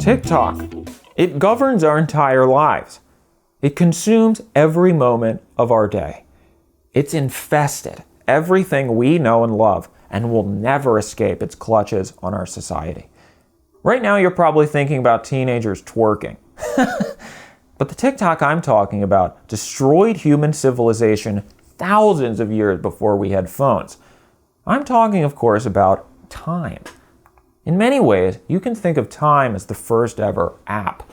TikTok. It governs our entire lives. It consumes every moment of our day. It's infested everything we know and love and will never escape its clutches on our society. Right now, you're probably thinking about teenagers twerking. But the TikTok I'm talking about destroyed human civilization thousands of years before we had phones. I'm talking, of course, about time. In many ways, you can think of time as the first ever app.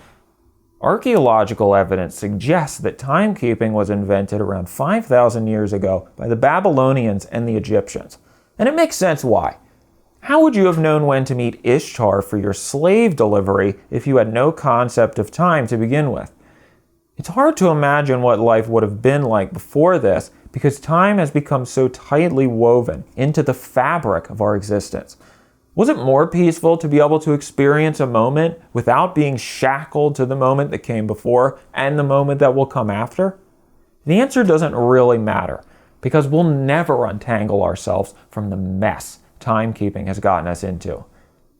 Archaeological evidence suggests that timekeeping was invented around 5,000 years ago by the Babylonians and the Egyptians. And it makes sense why. How would you have known when to meet Ishtar for your slave delivery if you had no concept of time to begin with? It's hard to imagine what life would have been like before this because time has become so tightly woven into the fabric of our existence. Was it more peaceful to be able to experience a moment without being shackled to the moment that came before and the moment that will come after? The answer doesn't really matter because we'll never untangle ourselves from the mess timekeeping has gotten us into.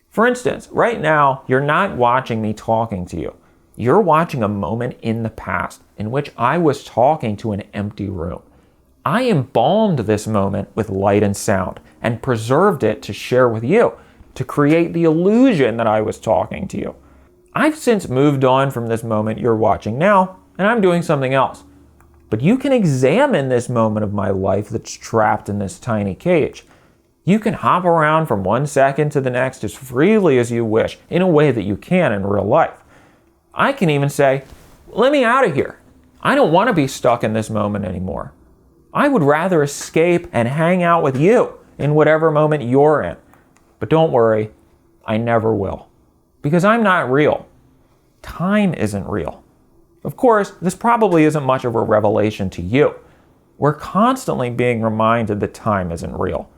For instance, right now, you're not watching me talking to you. You're watching a moment in the past in which I was talking to an empty room. I embalmed this moment with light and sound and preserved it to share with you, to create the illusion that I was talking to you. I've since moved on from this moment you're watching now, and I'm doing something else. But you can examine this moment of my life that's trapped in this tiny cage. You can hop around from one second to the next as freely as you wish in a way that you can in real life. I can even say, let me out of here. I don't want to be stuck in this moment anymore. I would rather escape and hang out with you in whatever moment you're in. But don't worry, I never will. Because I'm not real. Time isn't real. Of course, this probably isn't much of a revelation to you. We're constantly being reminded that time isn't real.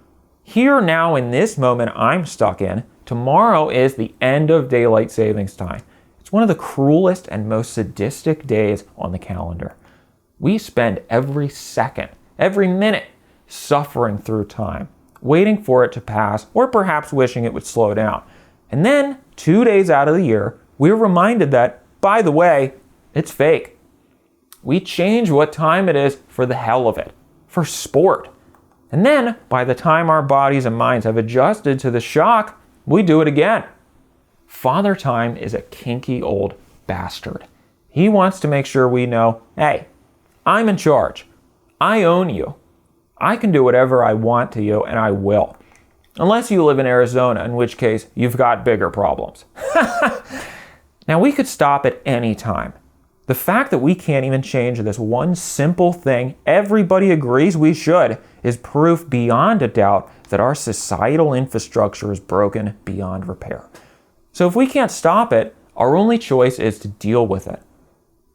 Here now in this moment I'm stuck in, tomorrow is the end of daylight savings time. It's one of the cruelest and most sadistic days on the calendar. We spend every second, every minute, suffering through time, waiting for it to pass, or perhaps wishing it would slow down. And then, 2 days out of the year, we're reminded that, by the way, it's fake. We change what time it is for the hell of it, for sport. And then, by the time our bodies and minds have adjusted to the shock, we do it again. Father Time is a kinky old bastard. He wants to make sure we know, hey, I'm in charge. I own you. I can do whatever I want to you, and I will. Unless you live in Arizona, in which case you've got bigger problems. Now, we could stop at any time. The fact that we can't even change this one simple thing everybody agrees we should is proof beyond a doubt that our societal infrastructure is broken beyond repair. So if we can't stop it, our only choice is to deal with it.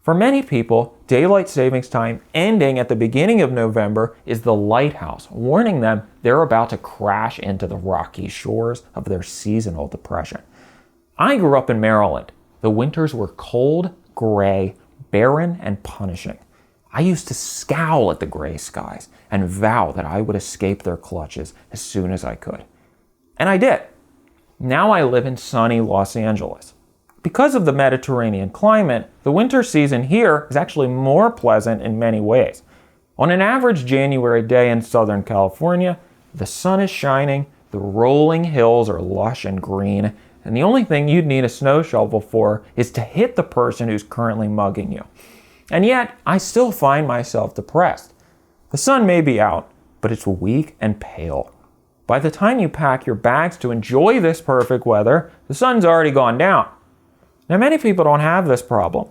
For many people, daylight savings time ending at the beginning of November is the lighthouse, warning them they're about to crash into the rocky shores of their seasonal depression. I grew up in Maryland. The winters were cold, gray, barren, and punishing. I used to scowl at the gray skies and vow that I would escape their clutches as soon as I could. And I did. Now I live in sunny Los Angeles. Because of the Mediterranean climate, the winter season here is actually more pleasant in many ways. On an average January day in Southern California, the sun is shining, the rolling hills are lush and green, and the only thing you'd need a snow shovel for is to hit the person who's currently mugging you. And yet, I still find myself depressed. The sun may be out, but it's weak and pale. By the time you pack your bags to enjoy this perfect weather, the sun's already gone down. Now, many people don't have this problem.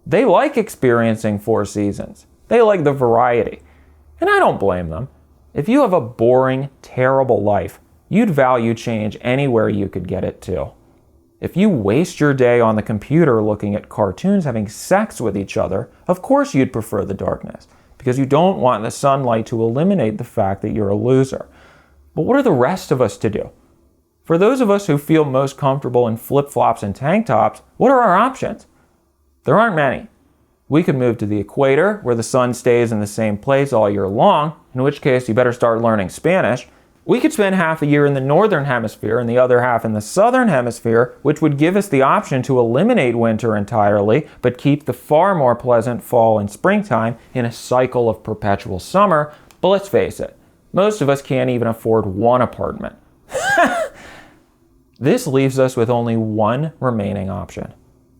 They like experiencing 4 seasons. They like the variety. And I don't blame them. If you have a boring, terrible life, you'd value change anywhere you could get it to. If you waste your day on the computer looking at cartoons having sex with each other, of course you'd prefer the darkness, because you don't want the sunlight to eliminate the fact that you're a loser. But what are the rest of us to do? For those of us who feel most comfortable in flip-flops and tank tops, what are our options? There aren't many. We could move to the equator, where the sun stays in the same place all year long, in which case you better start learning Spanish. We could spend half a year in the northern hemisphere and the other half in the southern hemisphere, which would give us the option to eliminate winter entirely, but keep the far more pleasant fall and springtime in a cycle of perpetual summer. But let's face it, most of us can't even afford one apartment. This leaves us with only one remaining option: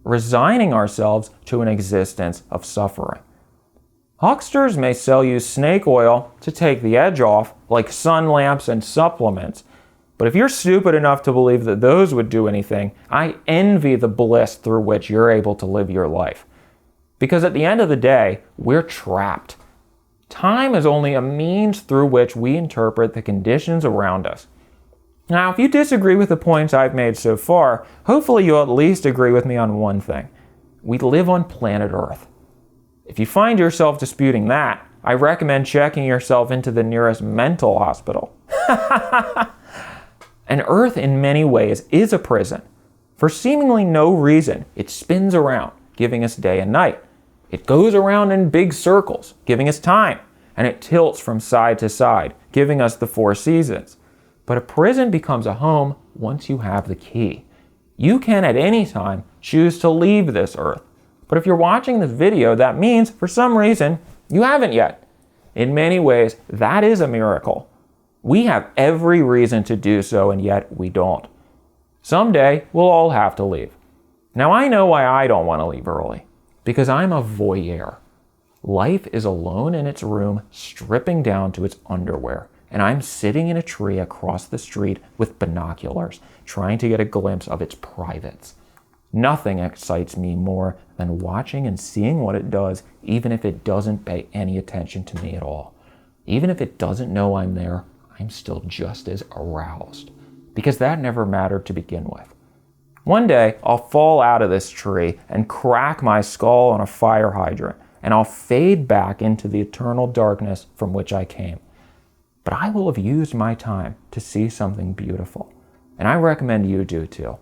resigning ourselves to an existence of suffering. Hucksters may sell you snake oil to take the edge off, like sun lamps and supplements. But if you're stupid enough to believe that those would do anything, I envy the bliss through which you're able to live your life. Because at the end of the day, we're trapped. Time is only a means through which we interpret the conditions around us. Now, if you disagree with the points I've made so far, hopefully you'll at least agree with me on one thing. We live on planet Earth. If you find yourself disputing that, I recommend checking yourself into the nearest mental hospital. And Earth, in many ways, is a prison. For seemingly no reason, it spins around, giving us day and night. It goes around in big circles, giving us time. And it tilts from side to side, giving us the 4 seasons. But a prison becomes a home once you have the key. You can at any time choose to leave this Earth. But if you're watching this video, that means, for some reason, you haven't yet. In many ways, that is a miracle. We have every reason to do so, and yet we don't. Someday, we'll all have to leave. Now, I know why I don't want to leave early. Because I'm a voyeur. Life is alone in its room, stripping down to its underwear. And I'm sitting in a tree across the street with binoculars, trying to get a glimpse of its privates. Nothing excites me more than watching and seeing what it does, even if it doesn't pay any attention to me at all. Even if it doesn't know I'm there, I'm still just as aroused. Because that never mattered to begin with. One day, I'll fall out of this tree and crack my skull on a fire hydrant, and I'll fade back into the eternal darkness from which I came. But I will have used my time to see something beautiful. And I recommend you do too.